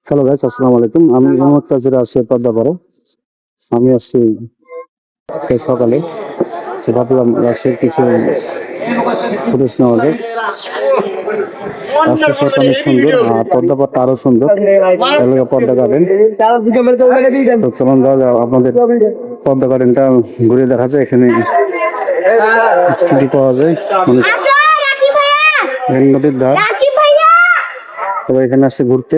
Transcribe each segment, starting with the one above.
Hello guys, আসসালামু আলাইকুম। আমি মোহাম্মদ তাজির আসছি পদ্মাপাড়া। আমি আসছি সেই সকালে, ভাবলাম রাজশাহীর কিছু ফুটেজ নেওয়া যায়। রাজশাহী শহরটা অনেক সুন্দর, আর পদ্মাপাড়টা আরো সুন্দর। এলাকা পদ্মা গার্ডেন, তো চলুন যাওয়া যাক। আপনাদের পদ্মা গার্ডেনটা ঘুরে দেখা যায়। এখানে কি পাওয়া যায়, মানে নদীর ধার। তবে এখানে আসছে ঘুরতে।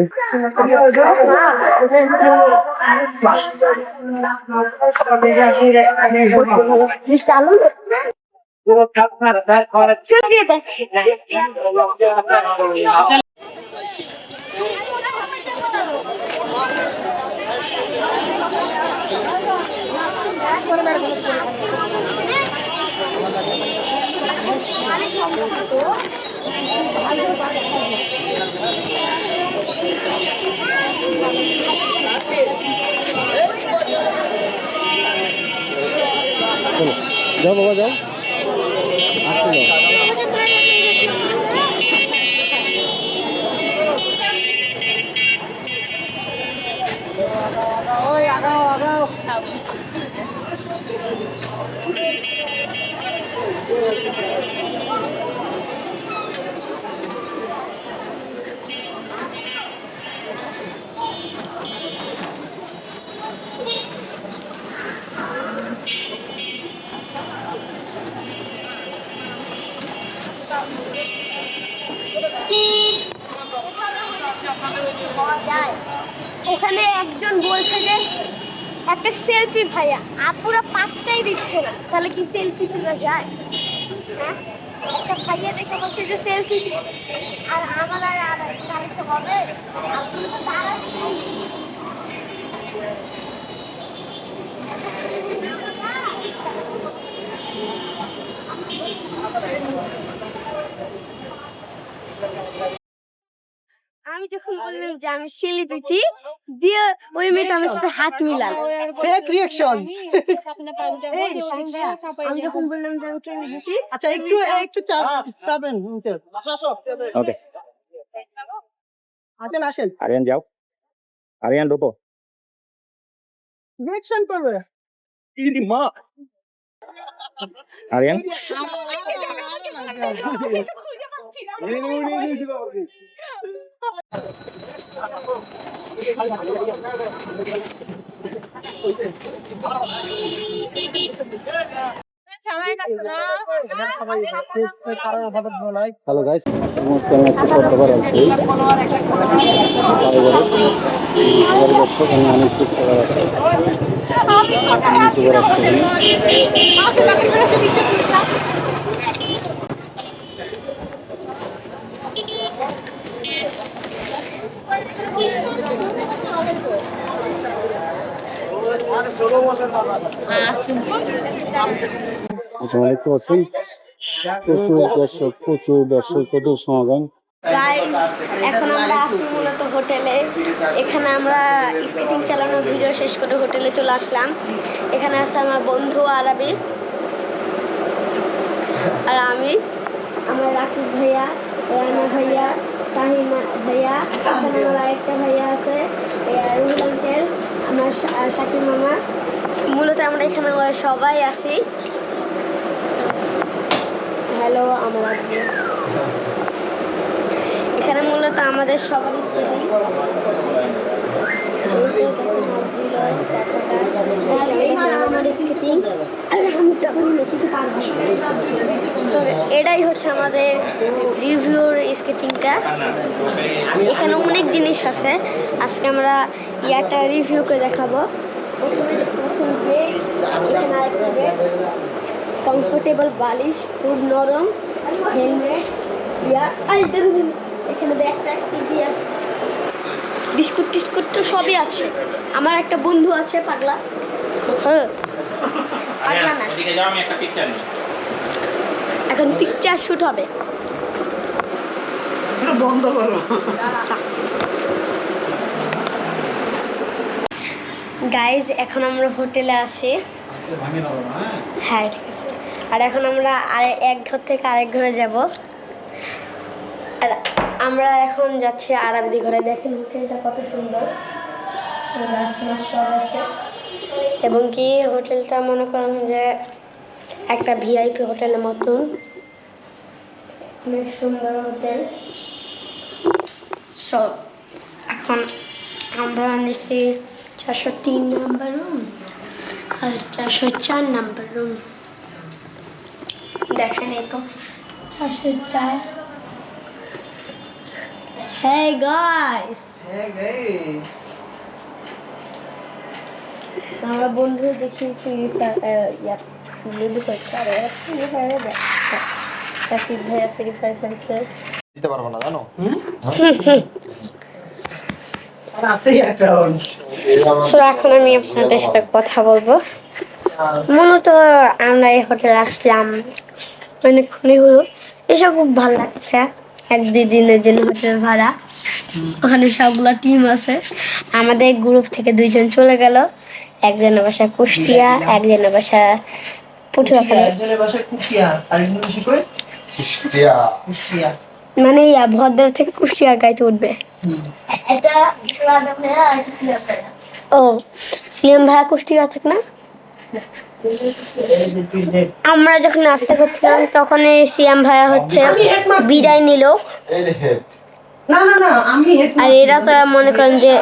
যাও বাবা যাও, আসতে যাও। ওখানে একজন বলছে যে একটা সেলফি ভাইয়া, আপুরা পাত্তাই দিচ্ছে না, তাহলে কি সেলফি তোলা যায়? হ্যাঁ, একটা ভাইয়া দেখে বলছে যে সেলফি, আর আমার আর চাইতে হবে। আপুরা তো তারা আমি যখন বললাম যে আমি সেলিব্রিটি দিয়ে ওই মেয়েটা আমার সাথে হাত মিলাল, ফেক রিঅ্যাকশন। আমি যখন বললাম যে আমি সেলিব্রিটি, আচ্ছা একটু একটু চাপেন। ওকে, আসেন আসেন, আরিয়ান যাও, আরিয়ান ঢোকো। রিঅ্যাকশন করবে। আরিয়ান হ্যালো গাইস, কেমন আছে পদ্মাপাড়া রাজশাহী দর্শক। আমি অনেক কিছু করার আছে। আপনারা দেখতে পাচ্ছেন প্রচুর দর্শক, প্রচুর সমাগম। গাইস এখন আমরা আছি মূলত হোটেলে। এখানে আমরা স্কেটিং চালানোর ভিডিও শেষ করে হোটেলে চলে আসলাম। এখানে আছে আমার বন্ধু আরাবি আর আমি, আমার রাকিব ভাইয়া, রানা ভাইয়া, শাহিমা ভাইয়া, এখানে আমার আরেকটা ভাইয়া আছে রুহুল আঙ্কেল, আমার শাকিব মামা। মূলত আমরা এখানে সবাই আছি। হ্যালো আমার আব্বু। এখানে মূলত আমাদের সবারই স্মৃতি। আমার স্কেটিং আমি তখন নদীতে পারবো। এটাই হচ্ছে আমাদের রিভিউর স্কেটিংটা। এখানে অনেক জিনিস আছে, আজকে আমরা ইয়াটা রিভিউ করে দেখাবো। প্রথমে দেখতে পাচ্ছেন বেড, এখানে আরেকটা বেড, কমফোর্টেবল বালিশ, খুব নরম, হেলমেট, এখানে ব্যাকপ্যাক, টিভি আছে, বিস্কুট টিস্কুট তো সবই আছে। আমার একটা বন্ধু আছে পাগলা, পাগলা না, এখন পিকচার শুট হবে। বন্ধ করো। গাইজ এখন আমরা হোটেলে আছি। হ্যাঁ ঠিক আছে। আর এখন আমরা এক ঘর থেকে আরেক ঘরে যাব। আর আমরা এখন যাচ্ছি আরামদি ঘরে। দেখেন হোটেলটা কত সুন্দর, গাছ মাছ সব আছে। এবং কি হোটেলটা মনে করেন যে একটা ভিআইপি হোটেলের মতন, অনেক সুন্দর হোটেল সব। এখন আমরা নিচ্ছি 403 নাম্বার রুম আর 404 নাম্বার রুম। দেখেন এই তো 404। Hey guys, আমরা বন্ধু দেখি ফ্রি ফায়ার লুডু করছে, আর ফ্রি ফায়ারে রাকিব ভাইয়া ফ্রি ফায়ার খেলছে। দিতে পারবো না জানো। সো এখন আমি আপনাদের সাথে কথা বলবো। মূলত আমরা এই হোটেলে আসলাম অনেকক্ষণই হলো, এসব খুব ভালো লাগছে। 1-2 দিনের জন্য হোটেল ভাড়া, ওখানে সবগুলো টিম আছে। আমাদের গ্রুপ থেকে 2 জন চলে গেল, একজনের বাসা কুষ্টিয়া, একজনের বাসা পটুয়াখালী। মানে ভদ্র থেকে কুষ্টিয়া গাইতে উঠবে। ও সিএম ভাইয়া কুষ্টিয়া থাকে না? আমরা যখন নাস্তা করছিলাম তখন সিএম ভাইয়া হচ্ছে বিদায় নিল। আর এরা তো মনে করেন যে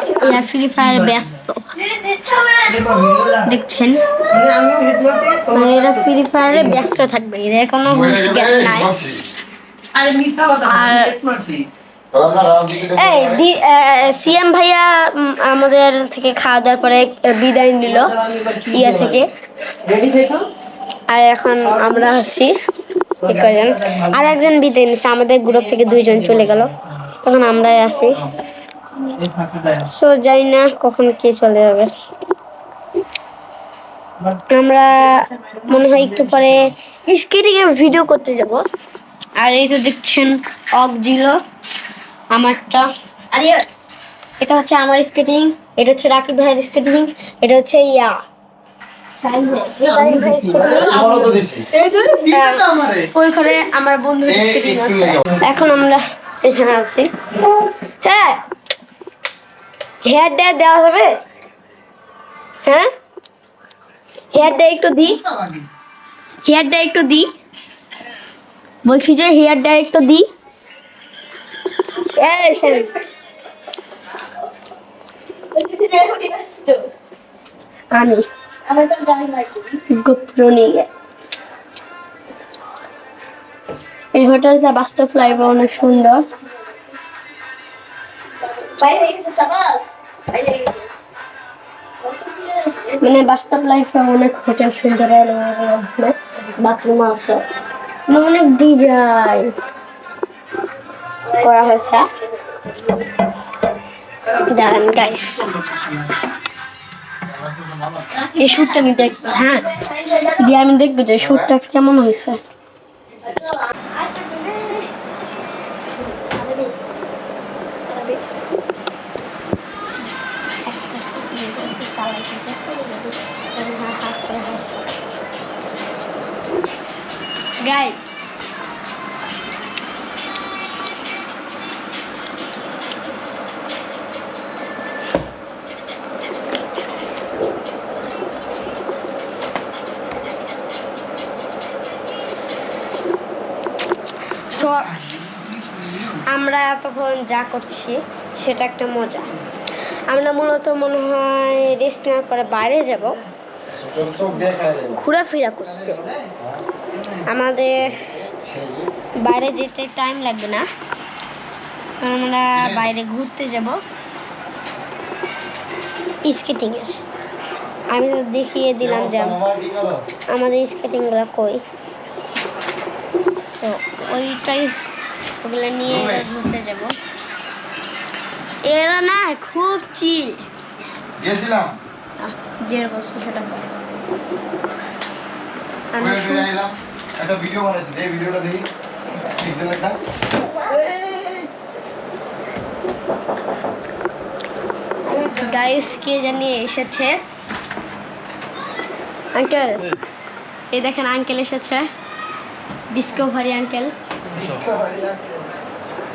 ফ্রি ফায়ার ব্যস্ত, দেখছেন এরা ফ্রি ফায়ারে ব্যস্ত থাকবে, এদের কোনো হুঁশ জ্ঞান নাই। সিএম ভাইয়া আমাদের থেকে খাওয়া দাওয়ার পরে বিদায় নিল ইয়া থেকে। আর এখন আমরা আসছি কয়জন, আর একজন বিদায় নিচ্ছে। আমাদের গ্রুপ থেকে 2 জন চলে গেল, তখন আমরাই আছি। সো জানি না কখন কে চলে যাবে। আমরা মনে হয় একটু পরে স্কেটিং এর ভিডিও করতে যাব। আর এই তো দেখছেন অকজিলো আমারটা, আর এটা হচ্ছে আমার স্কেটিং, এটা হচ্ছে রাকিব ভাইয়ের স্কেটিং, এটা হচ্ছে ওই ঘরে আমার বন্ধুর স্কেটিং আছে। এখন আমরা এখানে আছি। হ্যাঁ, হেয়ার ড্রায়ার দেওয়া হবে? হ্যাঁ, হেয়ার ড্রায়ার একটু দি, হেয়ার ড্রায়ার একটু দি, বলছি যে হেয়ার ড্রায়ার একটু দি। আমি গোপ্রো নিয়ে এই হোটেলটা বাস্তব লাইফ অনেক সুন্দর। মানে বাস্তব লাইফে অনেক হোটেল সুন্দর, বাথরুম আছে, অনেক ডিজাইন করা হয়েছে। দাঁড়ান গাইস, এই শুটটা আমি দেখবো। হ্যাঁ, দিয়ে আমি দেখবো যে শুটটা কেমন হয়েছে। Guys, so আমরা তখন যা করছি সেটা একটা মজা। আমরা মূলত মনে হয় রেস্ট নেওয়ার পরে বাইরে যাব ঘোরাফেরা করতে। আমাদের বাইরে যেতে টাইম লাগবে না, কারণ আমরা বাইরে ঘুরতে যাব স্কেটিং এর। আমি তো দেখিয়ে দিলাম যে আমাদের স্কেটিংগুলো কই। সো ওইটাই, ওগুলো নিয়ে ঘুরতে যাব। এরা না খুব চিল গেছিলাম যেরকম সেটা একটা ভিডিও বানাইছি, এই ভিডিওটা দেখি একটা গাইস কে জানি এসেছে। আঙ্কেল, এই দেখেন আঙ্কেল এসেছে, ডিসকভারি আঙ্কেল।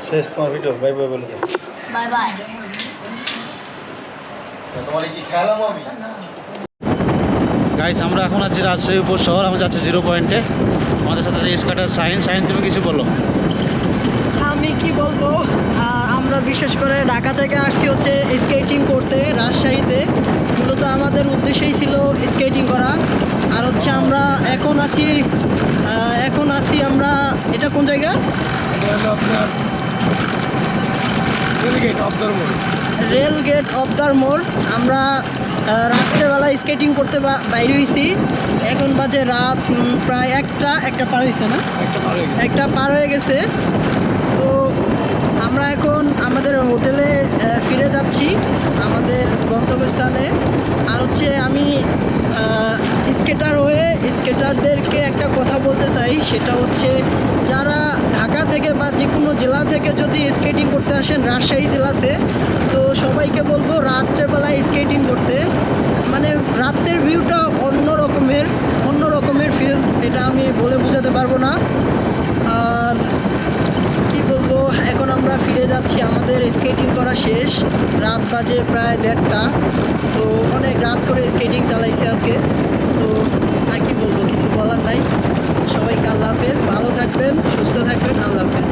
শেষ তোমার ভিডিও, বাই বাই বলে দাও। Bye bye. তোমার কি খেলাম আমি গাইস আমরা এখন আছি রাজশাহী উপশহর, আমরা যাচ্ছি 0 পয়েন্টে। আমাদের সাথে আছে স্কাটার শাহিন, তুমি কিছু বলো। আমি কি বলবো, আমরা বিশেষ করে ঢাকা থেকে আসছি হচ্ছে স্কেটিং করতে রাজশাহীতে। মূলত আমাদের উদ্দেশ্যই ছিল স্কেটিং করা। আর হচ্ছে আমরা এখন আছি আমরা, এটা কোন জায়গা? রেল গেট অফ দ্য মোড়। আমরা রাত্রেবেলা স্কেটিং করতে বাইরে হয়েছি। এখন বাজে রাত প্রায় একটা পার হয়েছে না, একটা পার হয়ে গেছে। তো আমরা এখন আমাদের হোটেলে ফিরে যাচ্ছি, আমাদের গন্তব্যস্থানে। আর হচ্ছে আমি স্কেটারদেরকে একটা কথা বলতে চাই, সেটা হচ্ছে যারা ঢাকা থেকে বা যে কোনো জেলা থেকে যদি স্কেটিং করতে আসেন রাজশাহী জেলাতে, তো সবাইকে বলবো রাত্রেবেলায় স্কেটিং করতে। মানে রাতের ভিউটা অন্য রকমের ফিল, এটা আমি বলে বোঝাতে পারবো না। আর কি বলবো, এখন আমরা ফিরে যাচ্ছি, আমাদের স্কেটিং করা শেষ। রাত বাজে প্রায় 1:30। তো অনেক রাত করে স্কেটিং চালাইছে আজকে। তো আর কি বলবো, কিছু বলার নাই। সবাইকে আল্লাহ হাফেজ, ভালো থাকবেন, সুস্থ থাকবেন, আল্লাহ হাফেজ।